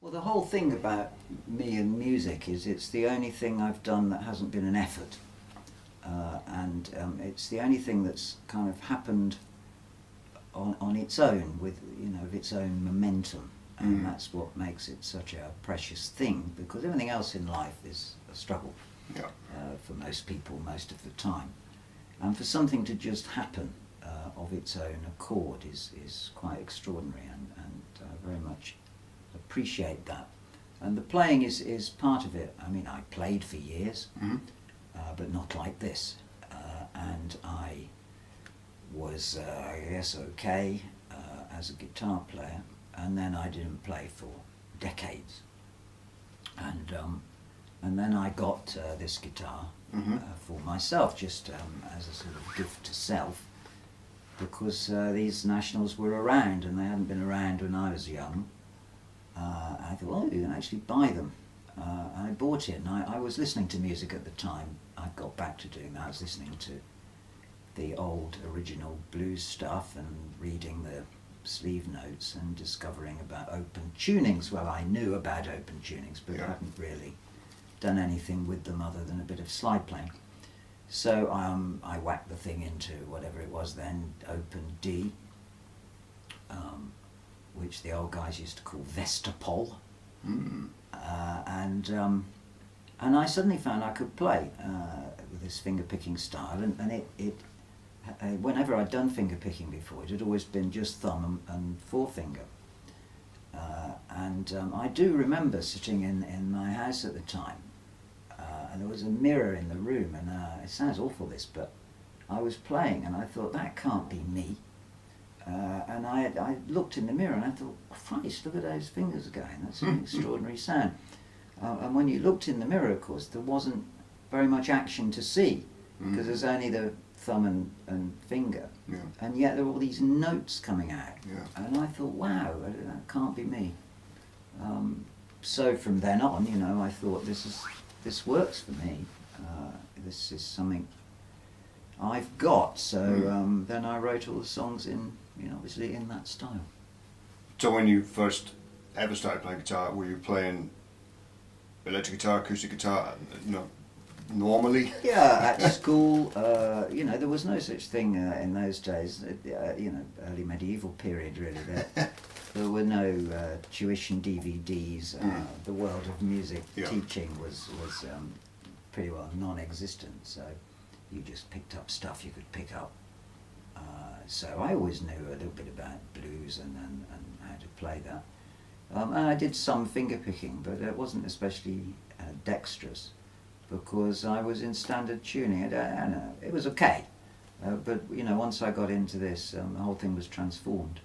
Well, the whole thing about me and music is it's the only thing I've done that hasn't been an effort. And it's the only thing that's kind of happened on its own, with, you know, of its own momentum. And that's what makes it such a precious thing, because everything else in life is a struggle for most people most of the time. And for something to just happen of its own accord is quite extraordinary, and I very much appreciate that. And the playing is part of it. I mean, I played for years, but not like this. And I was, I guess, okay as a guitar player, and then I didn't play for decades. And then I got this guitar for myself, just as a sort of gift to self, because these nationals were around, and they hadn't been around when I was young. I thought, well, you can actually buy them. I bought it, and I was listening to music at the time. I got back to doing that. I was listening to the old original blues stuff and reading the sleeve notes and discovering about open tunings. Well, I knew about open tunings, but I hadn't really done anything with them other than a bit of slide playing. So I whacked the thing into whatever it was then, open D, which the old guys used to call Vestapol. And I suddenly found I could play with this finger picking style, and whenever I'd done finger picking before, it had always been just thumb and forefinger. I do remember sitting in my house at the time, and there was a mirror in the room, and it sounds awful this, but I was playing and I thought, that can't be me. And I looked in the mirror and I thought, Christ, look at those fingers going, that's an extraordinary sound. And when you looked in the mirror, of course, there wasn't very much action to see, because there's only the thumb and finger, and yet there were all these notes coming out, and I thought, wow, that can't be me. So from then on, you know, I thought, this works for me, this is something I've got, so then I wrote all the songs in, you know, obviously in that style. So when you first ever started playing guitar, were you playing electric guitar, acoustic guitar, you know, normally? Yeah, at school, you know, there was no such thing in those days, you know, early medieval period really. There were no tuition DVDs, the world of music teaching was pretty well non-existent, so you just picked up stuff you could pick up. So I always knew a little bit about blues and how to play that. And I did some finger picking, but it wasn't especially dexterous, because I was in standard tuning. It was okay, but you know, once I got into this, the whole thing was transformed.